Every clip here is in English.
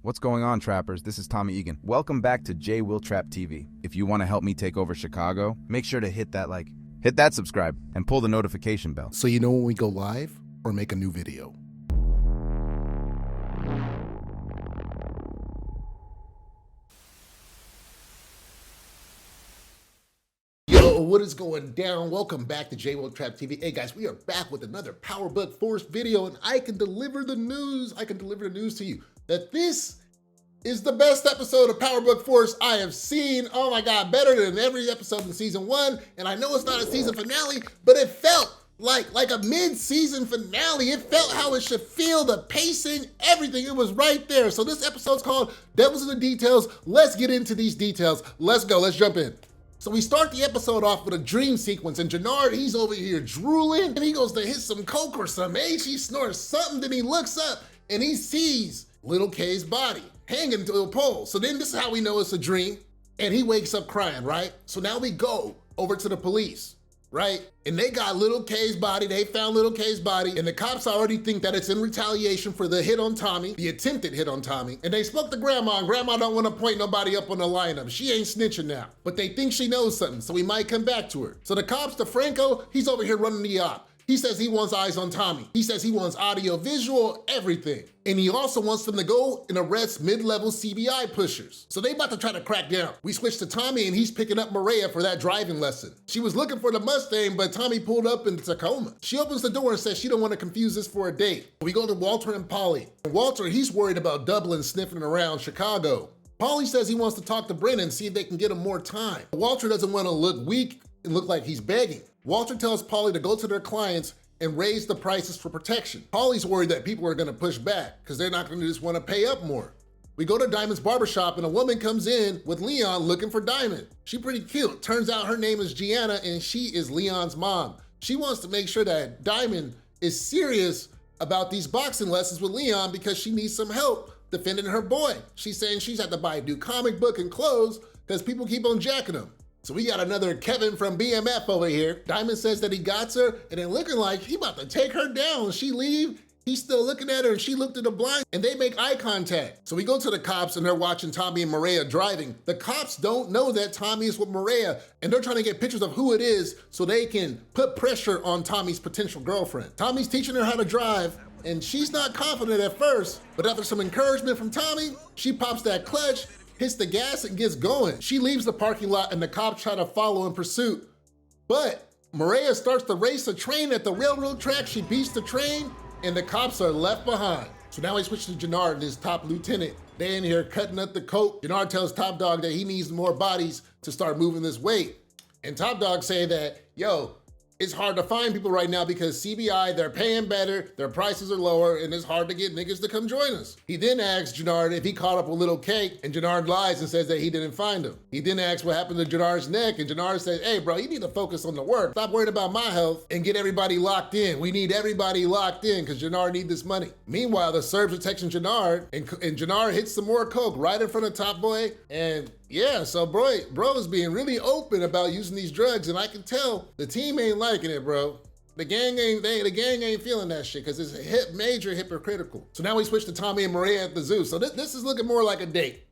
What's going on, trappers? This is Tommy Egan. Welcome back to J Will Trap TV. If you want to help me take over Chicago, make sure to hit that subscribe, and pull the notification bell. So you know when we go live or make a new video. Yo, what is going down? Welcome back to J Will Trap TV. Hey guys, we are back with another Power Book Force video, and I can deliver the news. I can deliver the news to you that this is the best episode of Power Book Force I have seen. Oh my God, better than every episode in season 1. And I know it's not a season finale, but it felt like a mid-season finale. It felt how it should feel, the pacing, everything. It was right there. So this episode's called Devils in the Details. Let's get into these details. Let's go, let's jump in. So we start the episode off with a dream sequence, and Jenard, he's over here drooling, and he goes to hit some coke or some H. He snorts something, then he looks up, and he sees Little K's body hanging to a pole. So then this is how we know it's a dream, and he wakes up crying, right? So now we go over to the police, right? And they got Little K's body, they found Little K's body, and the cops already think that it's in retaliation for the hit on Tommy, the attempted hit on Tommy. And they spoke to Grandma, and Grandma don't want to point nobody up on the lineup. She ain't snitching now, but they think she knows something, so we might come back to her. So the cops, DeFranco, he's over here running the op. He says he wants eyes on Tommy. He says he wants audio, visual, everything. And he also wants them to go and arrest mid-level CBI pushers. So they about to try to crack down. We switch to Tommy, and he's picking up Maria for that driving lesson. She was looking for the Mustang, but Tommy pulled up in Tacoma. She opens the door and says she don't want to confuse this for a date. We go to Walter and Polly. Walter, he's worried about Dublin sniffing around Chicago. Polly says he wants to talk to Brennan, see if they can get him more time. Walter doesn't want to look weak and look like he's begging. Walter tells Polly to go to their clients and raise the prices for protection. Polly's worried that people are gonna push back because they're not gonna just wanna pay up more. We go to Diamond's barbershop, and a woman comes in with Leon looking for Diamond. She pretty cute. Turns out her name is Gianna, and she is Leon's mom. She wants to make sure that Diamond is serious about these boxing lessons with Leon because she needs some help defending her boy. She's saying she's had to buy a new comic book and clothes because people keep on jacking them. So we got another Kevin from BMF over here. Diamond says that he got her, and it looking like he about to take her down. She leave, he's still looking at her, and she looked at the blind, and they make eye contact. So we go to the cops, and they're watching Tommy and Maria driving. The cops don't know that Tommy is with Maria, and they're trying to get pictures of who it is so they can put pressure on Tommy's potential girlfriend. Tommy's teaching her how to drive, and she's not confident at first, but after some encouragement from Tommy, she pops that clutch, hits the gas, and gets going. She leaves the parking lot, and the cops try to follow in pursuit. But Maria starts to race a train at the railroad track. She beats the train, and the cops are left behind. So now we switch to Jenard and his top lieutenant. They in here cutting up the coke. Jenard tells Top Dog that he needs more bodies to start moving this weight. And Top Dog say that, yo, it's hard to find people right now because CBI, they're paying better, their prices are lower, and it's hard to get niggas to come join us. He then asks Jenard if he caught up with Little K, and Jenard lies and says that he didn't find him. He then asks what happened to Jenard's neck, and Jenard says, hey bro, you need to focus on the work. Stop worrying about my health and get everybody locked in. We need everybody locked in because Jenard need this money. Meanwhile, the Serbs are texting Jenard, and Jenard hits some more coke right in front of Top Boy, and yeah, so bro is being really open about using these drugs, and I can tell the team ain't liking it, bro. The gang ain't feeling that shit because it's major hypocritical. So now we switch to Tommy and Maria at the zoo. So this is looking more like a date.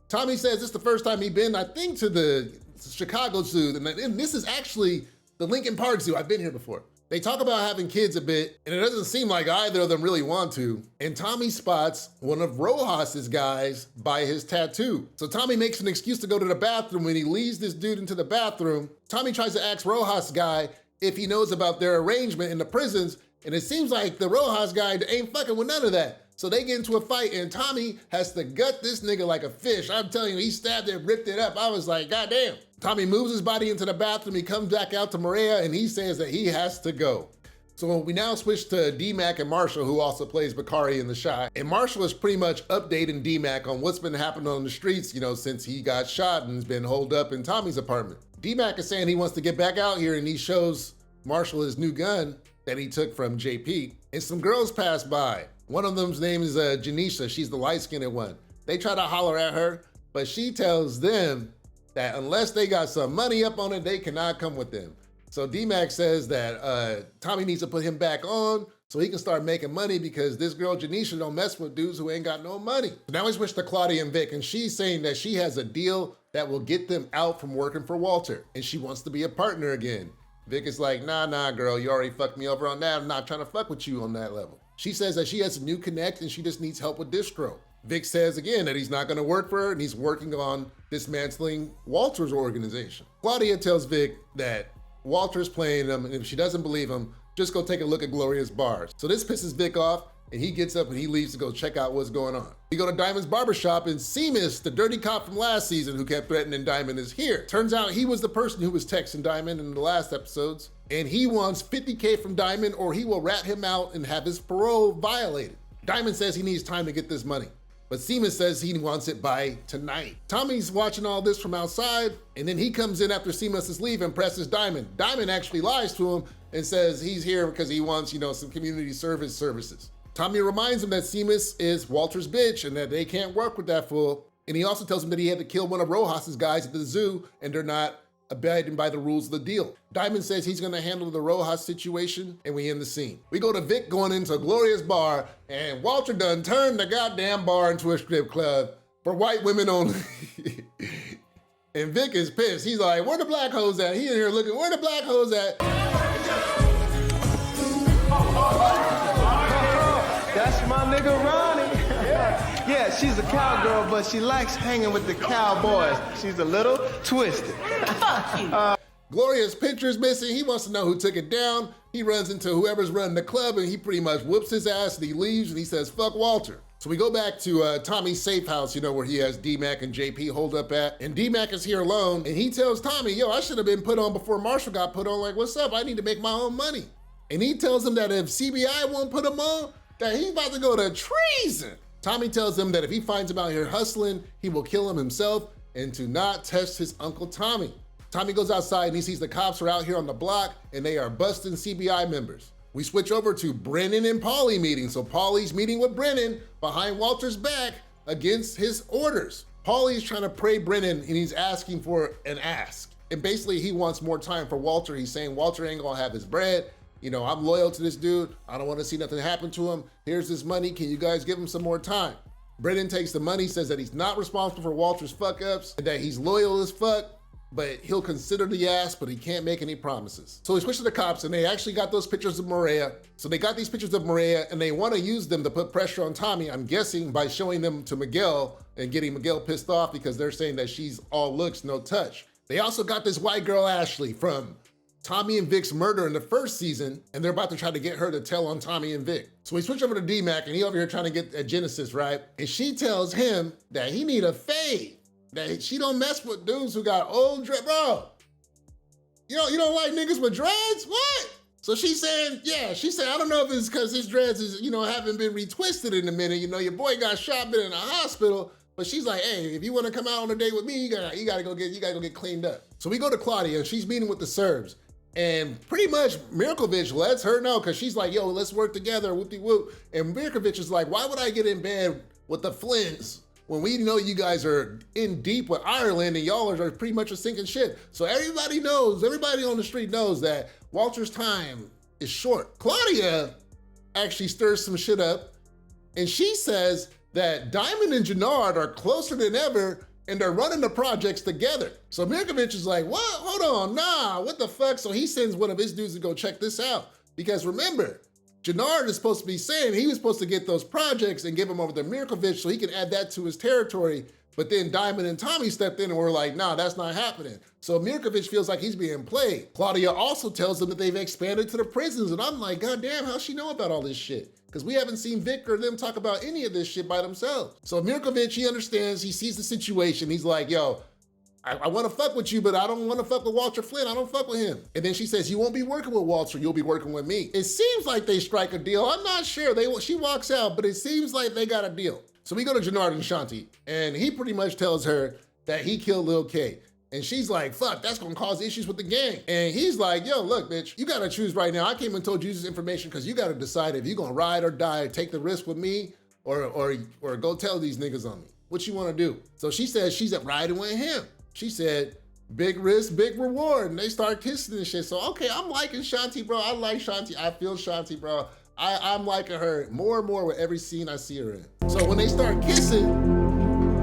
Tommy says this is the first time he's been, I think, to the Chicago Zoo, and this is actually the Lincoln Park Zoo. I've been here before. They talk about having kids a bit, and it doesn't seem like either of them really want to. And Tommy spots one of Rojas's guys by his tattoo. So Tommy makes an excuse to go to the bathroom. When he leads this dude into the bathroom, Tommy tries to ask Rojas guy if he knows about their arrangement in the prisons, and it seems like the Rojas guy ain't fucking with none of that. So they get into a fight, and Tommy has to gut this nigga like a fish. I'm telling you, he stabbed it, ripped it up. I was like, goddamn. Tommy moves his body into the bathroom. He comes back out to Maria, and he says that he has to go. So we now switch to D-Mac and Marshall, who also plays Bakari in The Shot. And Marshall is pretty much updating D-Mac on what's been happening on the streets, since he got shot and has been holed up in Tommy's apartment. D-Mac is saying he wants to get back out here, and he shows Marshall his new gun that he took from JP. And some girls pass by. One of them's name is Janisha. She's the light-skinned one. They try to holler at her, but she tells them that unless they got some money up on it, they cannot come with them. So D-Mac says that Tommy needs to put him back on so he can start making money because this girl Janisha don't mess with dudes who ain't got no money. Now we switch to Claudia and Vic, and she's saying that she has a deal that will get them out from working for Walter, and she wants to be a partner again. Vic is like, nah, girl, you already fucked me over on that. I'm not trying to fuck with you on that level. She says that she has a new connect and she just needs help with distro. Vic says again that he's not gonna work for her and he's working on dismantling Walter's organization. Claudia tells Vic that Walter's playing him, and if she doesn't believe him, just go take a look at Gloria's bars. So this pisses Vic off, and he gets up and he leaves to go check out what's going on. We go to Diamond's barbershop, and Seamus, the dirty cop from last season who kept threatening Diamond, is here. Turns out he was the person who was texting Diamond in the last episodes, and he wants $50K from Diamond or he will rat him out and have his parole violated. Diamond says he needs time to get this money, but Seamus says he wants it by tonight. Tommy's watching all this from outside, and then he comes in after Seamus' leave and presses Diamond. Diamond actually lies to him and says he's here because he wants, some community services. Tommy reminds him that Seamus is Walter's bitch and that they can't work with that fool. And he also tells him that he had to kill one of Rojas's guys at the zoo and they're not abiding by the rules of the deal. Diamond says he's gonna handle the Rojas situation, and we end the scene. We go to Vic going into Gloria's bar, and Walter done turned the goddamn bar into a strip club for white women only. And Vic is pissed. He's like, where the black hoes at? He in here looking, where the black hoes at? That's my nigga Ronnie. Yeah, she's a cowgirl, but she likes hanging with the cowboys. She's a little twisted. Gloria's picture's missing. He wants to know who took it down. He runs into whoever's running the club and he pretty much whoops his ass and he leaves and he says, fuck Walter. So we go back to Tommy's safe house, where he has D-Mac and JP hold up at. And D-Mac is here alone and he tells Tommy, yo, I should have been put on before Marshall got put on. Like, what's up? I need to make my own money. And he tells him that if CBI won't put him on, that he's about to go to treason. Tommy tells him that if he finds him out here hustling, he will kill him himself and to not test his Uncle Tommy. Tommy goes outside and he sees the cops are out here on the block and they are busting CBI members. We switch over to Brennan and Paulie meeting. So Paulie's meeting with Brennan behind Walter's back against his orders. Paulie's trying to pray Brennan and he's asking for an ask. And basically he wants more time for Walter. He's saying Walter ain't gonna have his bread. I'm loyal to this dude. I don't want to see nothing happen to him. Here's this money. Can you guys give him some more time? Brennan takes the money, says that he's not responsible for Walter's fuck ups and that he's loyal as fuck, but he'll consider the ask, but he can't make any promises. So we switch to the cops and they actually got those pictures of Maria. So they got these pictures of Maria and they want to use them to put pressure on Tommy, I'm guessing by showing them to Miguel and getting Miguel pissed off because they're saying that she's all looks, no touch. They also got this white girl, Ashley, from Tommy and Vic's murder in the first season, and they're about to try to get her to tell on Tommy and Vic. So we switch over to D-Mac, and he over here trying to get a Genesis, right? And she tells him that he need a fade, that she don't mess with dudes who got old dreads. Bro, you don't like niggas with dreads? What? So she's saying, I don't know if it's because his dreads is, haven't been retwisted in a minute. Your boy got shot, been in a hospital. But she's like, hey, if you want to come out on a date with me, you gotta go get cleaned up. So we go to Claudia, and she's meeting with the Serbs. And pretty much Mirkovic lets her know because she's like, yo, let's work together, whoop-de-whoop. And Mirkovic is like, why would I get in bed with the Flints when we know you guys are in deep with Ireland and y'all are pretty much a sinking ship? So everybody on the street knows that Walter's time is short. Claudia actually stirs some shit up and she says that Diamond and Jenard are closer than ever and they're running the projects together. So Mirkovic is like, what? Hold on, nah, what the fuck? So he sends one of his dudes to go check this out. Because remember, Jenard is supposed to be saying he was supposed to get those projects and give them over to Mirkovic so he can add that to his territory. But then Diamond and Tommy stepped in and were like, nah, that's not happening. So Mirkovic feels like he's being played. Claudia also tells them that they've expanded to the prisons. And I'm like, God damn, how's she know about all this shit? Because we haven't seen Vic or them talk about any of this shit by themselves. So Mirkovic, he understands, he sees the situation. He's like, yo, I want to fuck with you, but I don't want to fuck with Walter Flynn. I don't fuck with him. And then she says, you won't be working with Walter, you'll be working with me. It seems like they strike a deal. I'm not sure. She walks out, but it seems like they got a deal. So we go to Jenard and Shanti, and he pretty much tells her that he killed Lil K. And she's like, fuck, that's gonna cause issues with the gang. And he's like, yo, look, bitch, you gotta choose right now. I came and told you this information because you gotta decide if you're gonna ride or die, take the risk with me, or go tell these niggas on me. What you wanna do? So she says she's riding with him. She said, big risk, big reward. And they start kissing and shit. So, okay, I'm liking Shanti, bro. I like Shanti. I feel Shanti, bro. I'm liking her more and more with every scene I see her in. So when they start kissing,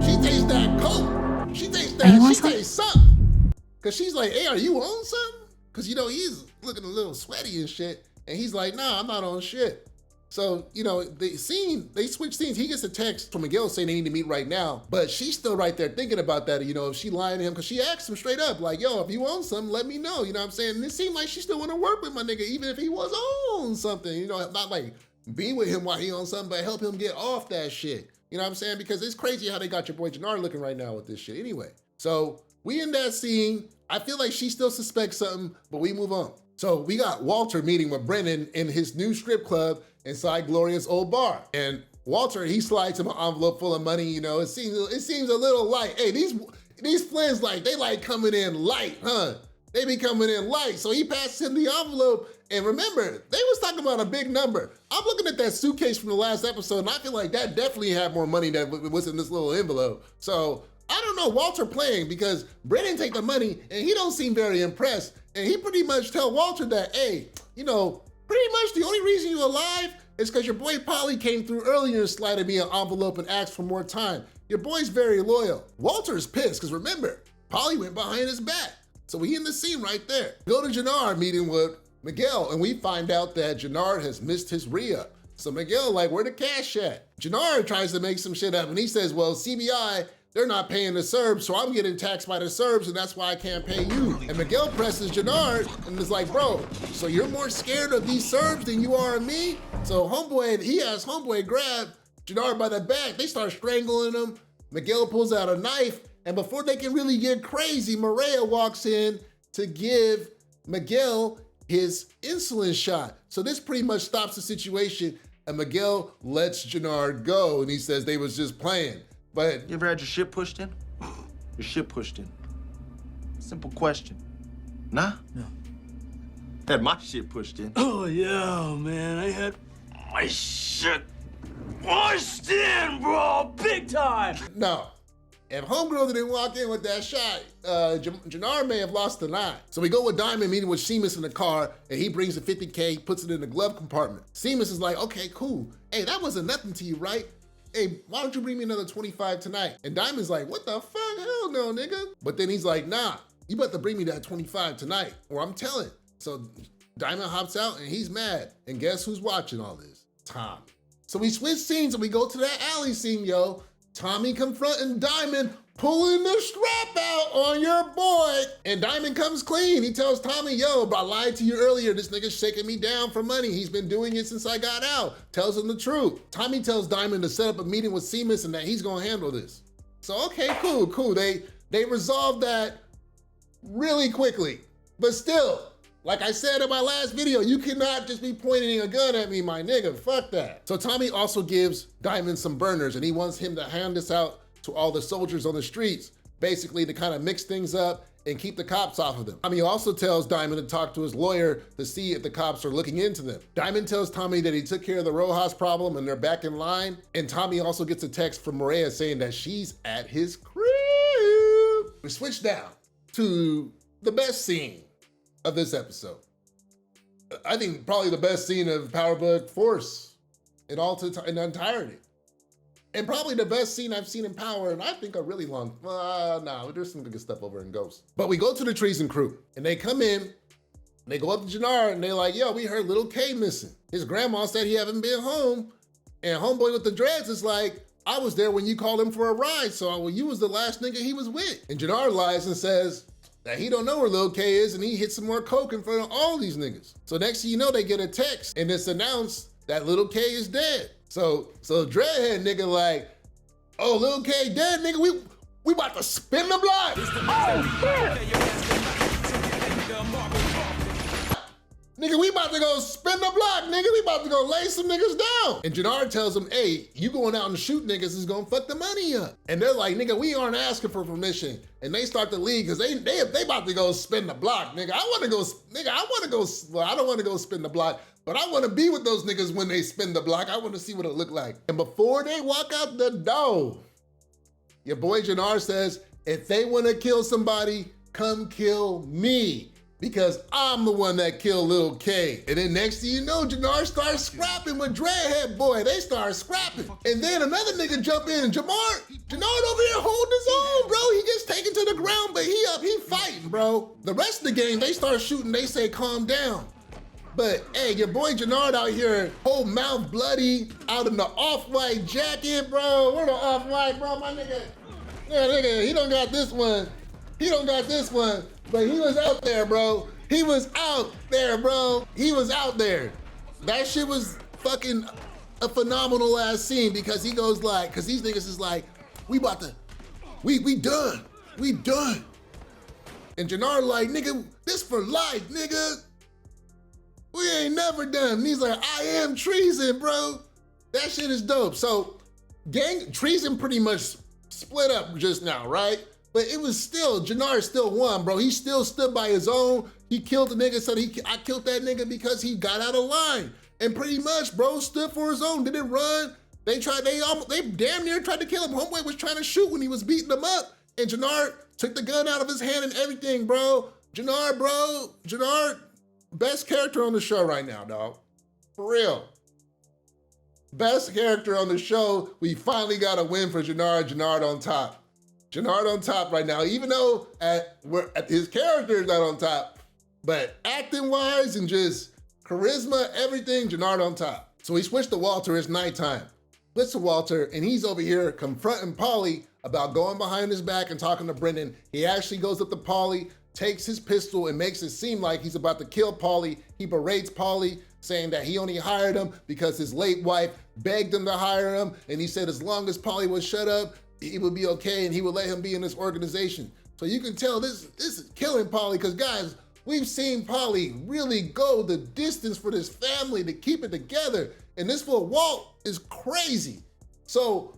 she tastes that coke. She tastes something. Cause she's like, hey, are you on something? Cause you know, he's looking a little sweaty and shit. And he's like, nah, I'm not on shit. So, you know, they switch scenes. He gets a text from Miguel saying they need to meet right now, but she's still right there thinking about that, you know, if she lying to him, because she asked him straight up, like, yo, if you want something, let me know, you know what I'm saying? And it seemed like she still want to work with my nigga, even if he was on something, you know, not like be with him while he on something, but help him get off that shit. You know what I'm saying? Because it's crazy how they got your boy Jenard looking right now with this shit. Anyway, so we in that scene. I feel like she still suspects something, but we move on. So we got Walter meeting with Brennan in his new strip club inside Gloria's old bar. And Walter, he slides him an envelope full of money, you know, it seems a little light. Hey, these Flins, like, they like coming in light, huh? They be coming in light. So he passes him the envelope. And remember, they was talking about a big number. I'm looking at that suitcase from the last episode, and I feel like that definitely had more money than was in this little envelope. So I don't know, Walter playing, because Brennan take the money and he don't seem very impressed. And he pretty much tell Walter that, hey, you know, pretty much the only reason you alive is because your boy Polly came through earlier and slided me an envelope and asked for more time. Your boy's very loyal. Walter's pissed, because remember, Polly went behind his back. So we in the scene right there. Go to Jenard meeting with Miguel, and we find out that Jenard has missed his re-up. So Miguel like, where the cash at? Jenard tries to make some shit up, and he says, well, CBI, they're not paying the Serbs, so I'm getting taxed by the Serbs, and that's why I can't pay you. And Miguel presses Jenard and is like, bro, so you're more scared of these Serbs than you are of me? So Homeboy, he has Homeboy grab Jenard by the back. They start strangling him. Miguel pulls out a knife, and before they can really get crazy, Maria walks in to give Miguel his insulin shot. So this pretty much stops the situation, and Miguel lets Jenard go, and he says they was just playing. But you ever had your shit pushed in? Your shit pushed in. Simple question. Nah? No. Had my shit pushed in. Oh, yeah, man. I had my shit pushed in, bro. Big time. no. If Homegirl didn't walk in with that shot, Jenard may have lost the line. So we go with Diamond meeting with Seamus in the car, and he brings the 50K, puts it in the glove compartment. Seamus is like, okay, cool. Hey, that wasn't nothing to you, right? Hey, why don't you bring me another 25 tonight? And Diamond's like, what the fuck? Hell no, nigga. But then he's like, nah, you better bring me that 25 tonight, or I'm telling. So Diamond hops out, and he's mad. And guess who's watching all this? Tommy. So we switch scenes, and we go to that alley scene, yo. Tommy confronting Diamond, pulling the strap out on your boy. And Diamond comes clean. He tells Tommy, yo, I lied to you earlier. This nigga's shaking me down for money. He's been doing it since I got out. Tells him the truth. Tommy tells Diamond to set up a meeting with Seamus and that he's gonna handle this. So, okay, cool. They resolved that really quickly. But still, like I said in my last video, you cannot just be pointing a gun at me, my nigga. Fuck that. So Tommy also gives Diamond some burners, and he wants him to hand this out to all the soldiers on the streets, basically to kind of mix things up and keep the cops off of them. Tommy also tells Diamond to talk to his lawyer to see if the cops are looking into them. Diamond tells Tommy that he took care of the Rojas problem and they're back in line. And Tommy also gets a text from Maria saying that she's at his crib. We switch down to the best scene of this episode. I think probably the best scene of Power Book Force in entirety. And probably the best scene I've seen in Power, and I think a really long, there's some good stuff over in Ghost. But we go to the Treason crew, and they come in, and they go up to Jenard, and they're like, yo, we heard little K missing. His grandma said he haven't been home, and Homeboy with the dreads is like, I was there when you called him for a ride, so you was the last nigga he was with. And Jenard lies and says that he don't know where Lil K is, and he hit some more coke in front of all these niggas. So next thing you know, they get a text, and it's announced that Lil K is dead. So Dreadhead nigga like, oh, Lil K dead, nigga, we about to spin the block. Oh, shit. Nigga, we about to go spin the block, nigga. We about to go lay some niggas down. And Jenard tells him, hey, you going out and shoot niggas is gonna fuck the money up. And they're like, nigga, we aren't asking for permission. And they start to leave because they about to go spin the block, nigga. I don't wanna go spin the block, but I wanna be with those niggas when they spin the block. I wanna see what it look like. And before they walk out the door, your boy Jenard says, if they wanna kill somebody, come kill me. because I'm the one that killed Lil K. And then next thing you know, Jenard starts scrapping with Dreadhead Boy. They start scrapping. And then another nigga jump in, and Jenard over here holding his own, bro. He gets taken to the ground, but he fighting, bro. The rest of the game, they start shooting, they say calm down. But hey, your boy Jenard out here, whole mouth bloody, out in the off-white jacket, bro. Where the off-white, bro? My nigga, yeah, nigga, he don't got this one. He don't got this one, but he was out there, bro. He was out there, bro. He was out there. That shit was fucking a phenomenal ass scene because he goes like, cause these niggas is like, we done. We done. And Jenard like, nigga, this for life, nigga. We ain't never done. And he's like, I am treason, bro. That shit is dope. So treason pretty much split up just now, right? But it was still, Jenard still won, bro. He still stood by his own. He killed the nigga, said I killed that nigga because he got out of line. And pretty much, bro, stood for his own, didn't run. They damn near tried to kill him. Homeboy was trying to shoot when he was beating him up. And Jenard took the gun out of his hand and everything, bro. Jenard, best character on the show right now, dog. For real. Best character on the show. We finally got a win for Jenard. Jenard on top. Jenard on top right now, even though his character is not on top, but acting-wise and just charisma, everything, Jenard on top. So he switched to Walter, it's nighttime. Switched to Walter, and he's over here confronting Paulie about going behind his back and talking to Brendan. He actually goes up to Paulie, takes his pistol and makes it seem like he's about to kill Paulie. He berates Paulie, saying that he only hired him because his late wife begged him to hire him, and he said as long as Paulie would shut up, he would be okay and he would let him be in this organization. So you can tell this is killing Paulie, because guys, we've seen Paulie really go the distance for this family to keep it together. And this fool Walt is crazy. So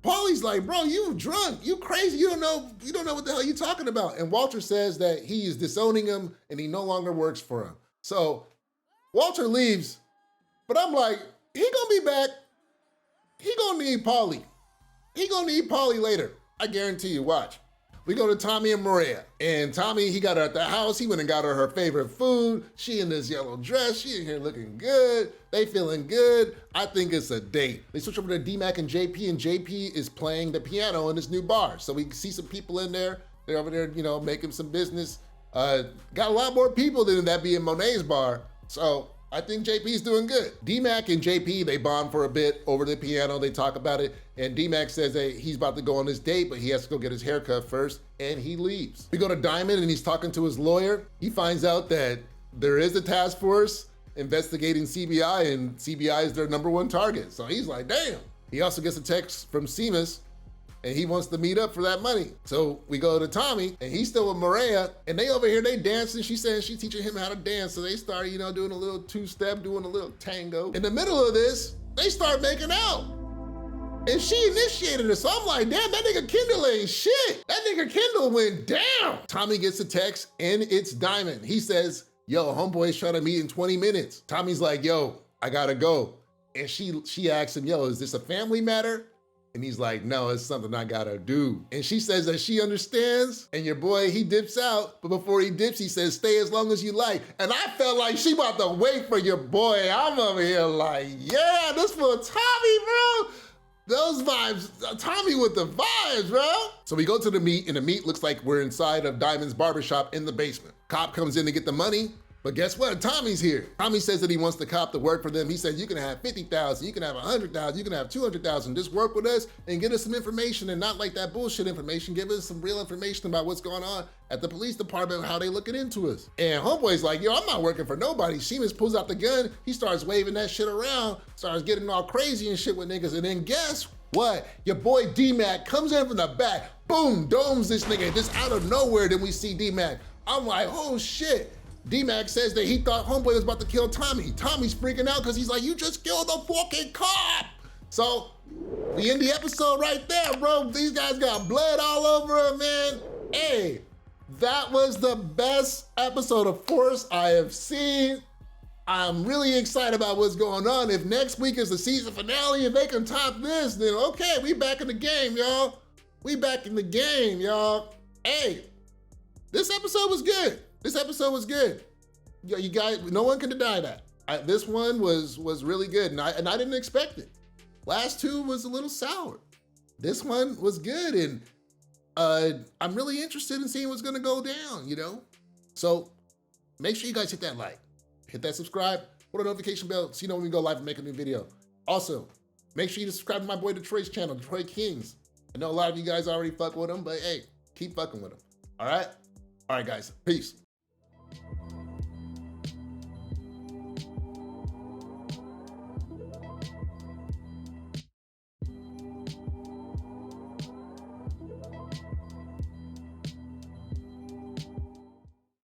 Paulie's like, bro, you drunk, you crazy, you don't know what the hell you talking about. And Walter says that he is disowning him and he no longer works for him. So Walter leaves, but I'm like, he gonna be back. He gonna need Paulie. He gonna need Paulie later. I guarantee you, watch. We go to Tommy and Maria. And Tommy, he got her at the house. He went and got her favorite food. She in this yellow dress. She in here looking good. They feeling good. I think it's a date. They switch over to D-Mac and JP is playing the piano in this new bar. So we see some people in there. They're over there, making some business. Got a lot more people than that be in Monet's bar. So I think JP's doing good. D-Mac and JP, they bond for a bit over the piano. They talk about it. And D-Mac says that he's about to go on this date, but he has to go get his haircut first, and he leaves. We go to Diamond, and he's talking to his lawyer. He finds out that there is a task force investigating CBI, and CBI is their #1 target. So he's like, damn. He also gets a text from Seamus, and he wants to meet up for that money. So we go to Tommy, and he's still with Maria, and they over here, they dancing. She's saying she's teaching him how to dance. So they start, doing a little two-step, doing a little tango. In the middle of this, they start making out. And she initiated it. So I'm like, damn, that nigga Kendall ain't shit. That nigga Kendall went down. Tommy gets a text, and it's Diamond. He says, yo, homeboy's trying to meet in 20 minutes. Tommy's like, yo, I gotta go. And she asks him, yo, is this a family matter? And he's like, no, it's something I gotta do. And she says that she understands, and your boy, he dips out, but before he dips, he says, stay as long as you like. And I felt like she about to wait for your boy. I'm over here like, yeah, this for Tommy, bro. Those vibes, Tommy with the vibes, bro. So we go to the meet, and the meet looks like we're inside of Diamond's barbershop in the basement. Cop comes in to get the money. But guess what? Tommy's here. Tommy says that he wants the cop to work for them. He said, you can have 50,000, you can have 100,000, you can have 200,000. Just work with us and get us some information, and not like that bullshit information. Give us some real information about what's going on at the police department, how they looking into us. And homeboy's like, yo, I'm not working for nobody. Seamus pulls out the gun. He starts waving that shit around, starts getting all crazy and shit with niggas. And then guess what? Your boy D-Mac comes in from the back, boom, domes this nigga. Just out of nowhere, then we see D-Mac. I'm like, oh shit. D-Mac says that he thought homeboy was about to kill Tommy. Tommy's freaking out because he's like, you just killed the fucking cop. So we end the episode right there, bro. These guys got blood all over him, man. Hey, that was the best episode of Force I have seen. I'm really excited about what's going on. If next week is the season finale, if they can top this, then okay, we back in the game, y'all. We back in the game, y'all. Hey, this episode was good. This episode was good. Yeah, you guys, no one can deny that. This one was really good, and I didn't expect it. Last two was a little sour. This one was good, and I'm really interested in seeing what's gonna go down, you know? So make sure you guys hit that like, hit that subscribe, put a notification bell so you know when we go live and make a new video. Also, make sure you subscribe to my boy Detroit's channel, Detroit Kings. I know a lot of you guys already fuck with him, but hey, keep fucking with him. All right? All right, guys. Peace.